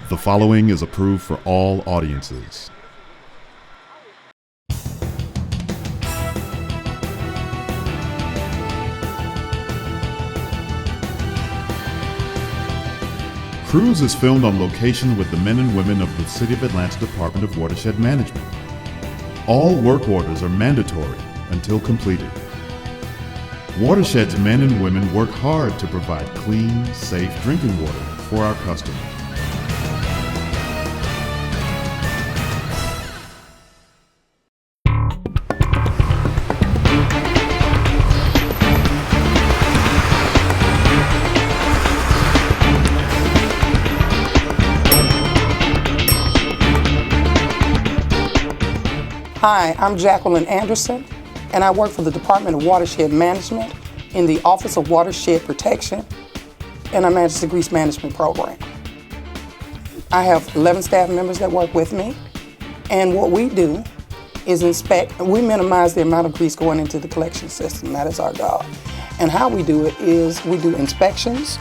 The following is approved for all audiences. Cruise is filmed on location with the men and women of the City of Atlanta Department of Watershed Management. All work orders are mandatory until completed. Watershed's men and women work hard to provide clean, safe drinking water for our customers. Hi, I'm Jacqueline Anderson, and I work for the Department of Watershed Management in the Office of Watershed Protection, and I manage the grease management program. I have 11 staff members that work with me, and what we do is inspect. We minimize the amount of grease going into the collection system. That is our job. And how we do it is we do inspections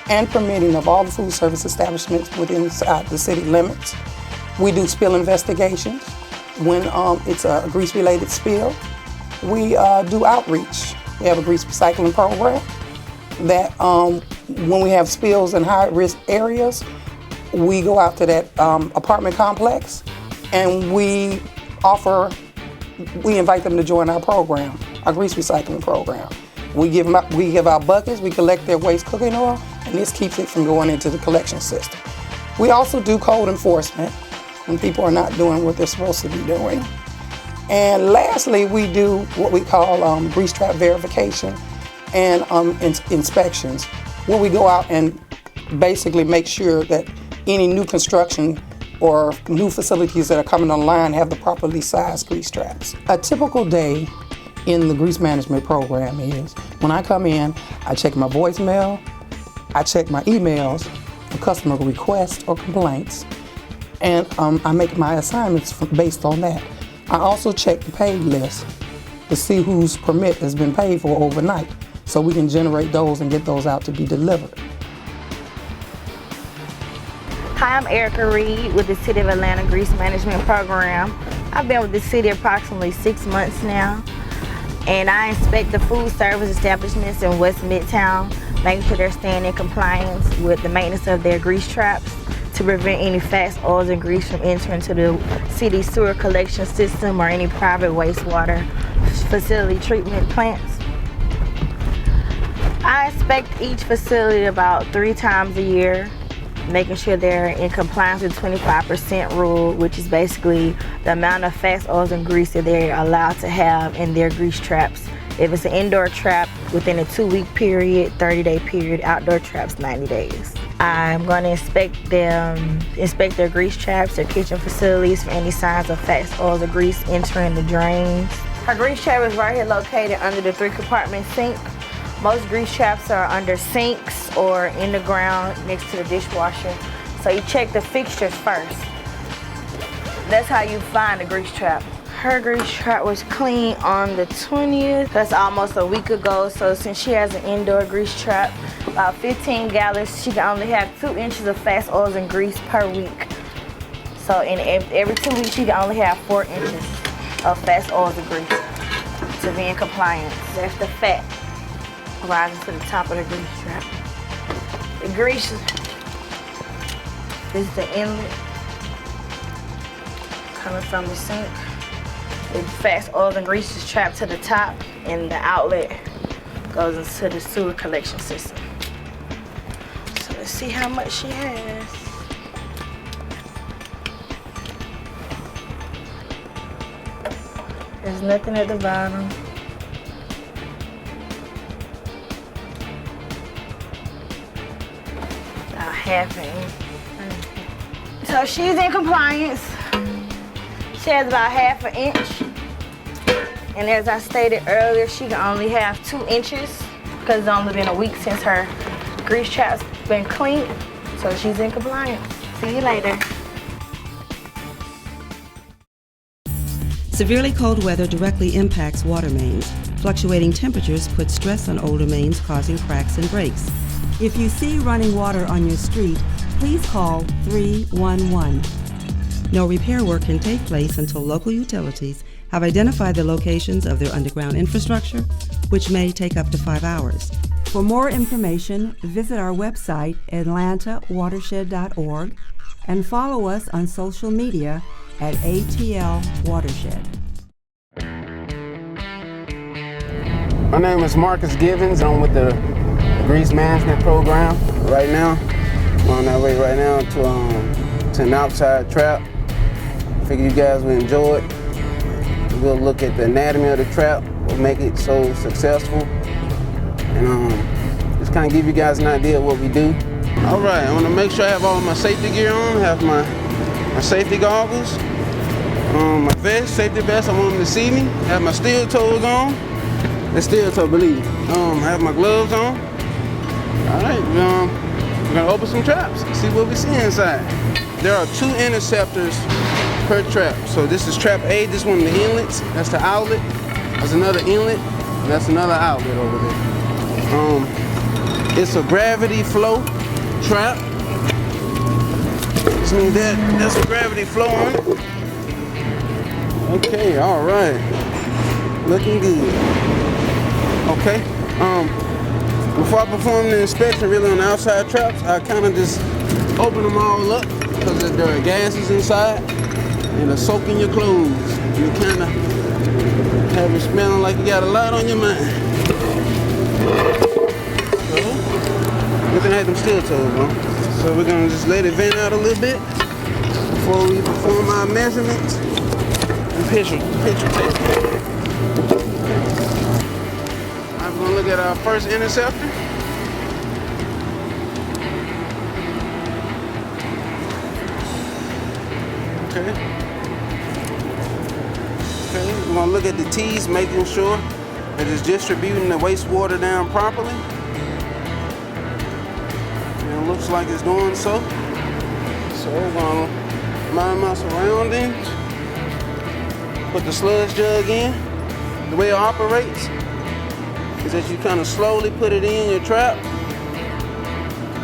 and permitting of all the food service establishments within the city limits. We do spill investigations. When it's a grease-related spill, we do outreach. We have a grease recycling program that when we have spills in high-risk areas, we go out to that apartment complex and we invite them to join our program, our grease recycling program. We give out buckets, we collect their waste cooking oil, and this keeps it from going into the collection system. We also do code enforcement when people are not doing what they're supposed to be doing. And lastly, we do what we call grease trap verification and inspections, where we go out and basically make sure that any new construction or new facilities that are coming online have the properly sized grease traps. A typical day in the grease management program is when I come in, I check my voicemail, I check my emails for customer requests or complaints, and I make my assignments based on that. I also check the paid list to see whose permit has been paid for overnight, so we can generate those and get those out to be delivered. Hi, I'm Erica Reed with the City of Atlanta Grease Management Program. I've been with the city approximately 6 months now, and I inspect the food service establishments in West Midtown, making sure they're staying in compliance with the maintenance of their grease traps to prevent any fats, oils, and grease from entering to the city sewer collection system or any private wastewater facility treatment plants. I inspect each facility about 3 times a year, making sure they're in compliance with 25% rule, which is basically the amount of fats, oils, and grease that they're allowed to have in their grease traps. If it's an indoor trap, within a 2-week period, 30-day period, outdoor traps, 90 days. I'm going to inspect their grease traps, their kitchen facilities for any signs of fats, oils, or grease entering the drains. Our grease trap is right here located under the 3-compartment sink. Most grease traps are under sinks or in the ground next to the dishwasher. So you check the fixtures first. That's how you find a grease trap. Her grease trap was cleaned on the 20th. That's almost a week ago. So since she has an indoor grease trap, about 15 gallons, she can only have 2 inches of fats, oils, and grease per week. So in every 2 weeks, she can only have 4 inches of fats, oils, and grease to be in compliance. That's the fat rising to the top of the grease trap. The grease is the inlet coming from the sink. The fats, oils, and grease is trapped to the top, and the outlet goes into the sewer collection system. So let's see how much she has. There's nothing at the bottom. About half an inch. So she's in compliance. She has about half an inch. And as I stated earlier, she can only have 2 inches because it's only been a week since her grease trap's been cleaned. So she's in compliance. See you later. Severely cold weather directly impacts water mains. Fluctuating temperatures put stress on older mains, causing cracks and breaks. If you see running water on your street, please call 311. No repair work can take place until local utilities have identified the locations of their underground infrastructure, which may take up to 5 hours. For more information, visit our website, atlantawatershed.org, and follow us on social media at ATL Watershed. My name is Marcus Givens. I'm with the Grease Management Program right now. I'm on that way right now to an outside trap. Figure you guys will enjoy it. We'll look at the anatomy of the trap, what make it so successful, and just kind of give you guys an idea of what we do. All right, I want to make sure I have all my safety gear on, have my safety goggles, my vest, safety vest, I want them to see me, have my steel toes on. It's steel toe, believe me. I have my gloves on. All right, we're gonna open some traps, see what we see inside. There are 2 interceptors per trap. So this is trap A, this one of the inlets, that's the outlet. There's another inlet, and that's another outlet over there. It's a gravity flow trap. This means that's a gravity flow on it. Okay, all right. Looking good. Okay, before I perform the inspection really on the outside traps, I kind of just open them all up because there are gases inside and they're soaking your clothes. You kind of have it smelling like you got a lot on your mind. So, good thing I had them steel toes on. So we're gonna just let it vent out a little bit before we perform our measurements and picture tape. I'm gonna look at our first interceptor. Okay, we're gonna look at the T's, making sure that it's distributing the wastewater down properly. And it looks like it's doing so. So we're gonna mind my surroundings. Put the sludge jug in. The way it operates is that you kind of slowly put it in your trap.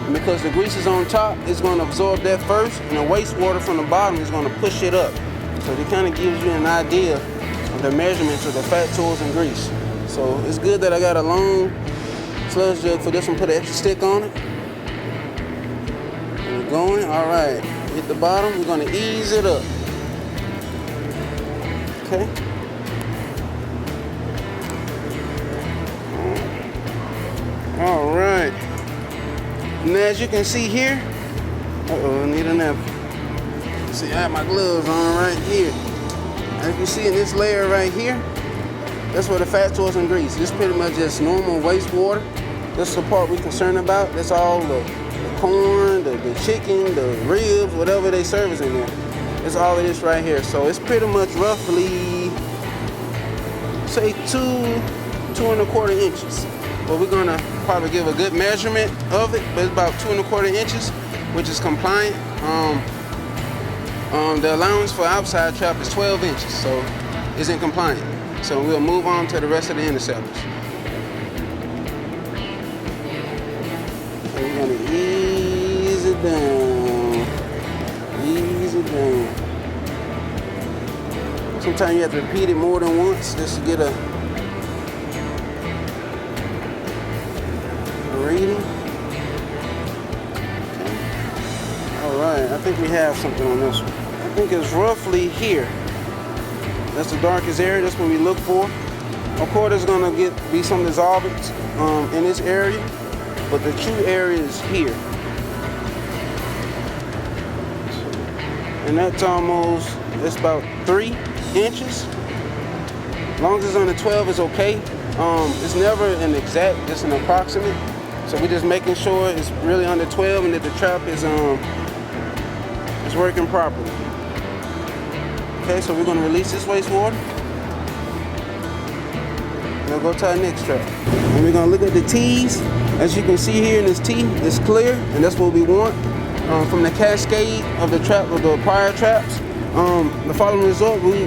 And because the grease is on top, it's going to absorb that first, and the wastewater from the bottom is going to push it up. So it kind of gives you an idea of the measurements of the fat, oils, and grease. So it's good that I got a long sludge jug for this one, put an extra stick on it. And we're going, all right. Hit the bottom, we're going to ease it up. Okay. All right. And as you can see here, I need a napkin. See, I have my gloves on right here. As you see in this layer right here, that's where the fat, oils, and grease. This is pretty much just normal wastewater. This is the part we're concerned about. That's all the corn, the chicken, the ribs, whatever they service in there. That's all of this right here. So it's pretty much roughly, say 2.25 inches. But we're gonna probably give a good measurement of it, but it's about 2.25 inches, which is compliant. The allowance for outside trap is 12 inches, so it's in compliant. So we'll move on to the rest of the interceptors. So we're gonna ease it down, ease it down. Sometimes you have to repeat it more than once just to get a reading. Okay. All right, I think we have something on this one. I think it's roughly here. That's the darkest area. That's what we look for. Of course, there's gonna be some dissolvents in this area, but the true area is here. And that's it's about 3 inches. As long as it's under 12, it's okay. It's never an exact, just an approximate. So we're just making sure it's really under 12 and that the trap is working properly. Okay, so we're gonna release this wastewater. We'll go to our next trap. And we're gonna look at the T's. As you can see here in this T, it's clear, and that's what we want. From the cascade of the trap, of the prior traps, the following result, we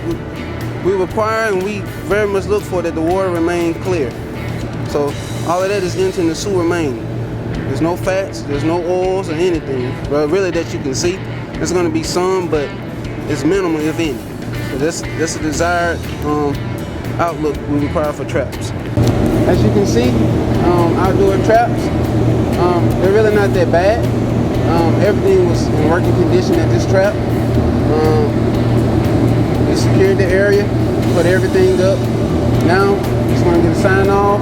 require and we very much look for that the water remain clear. So all of that is entering the sewer main. There's no fats, there's no oils or anything, but really that you can see. There's gonna be some, but it's minimal if any. So that's a desired outlook we require for traps. As you can see, outdoor traps, they're really not that bad. Everything was in working condition at this trap. We secured the area, put everything up. Now, just want to get a sign off,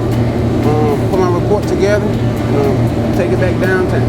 put my report together, take it back downtown.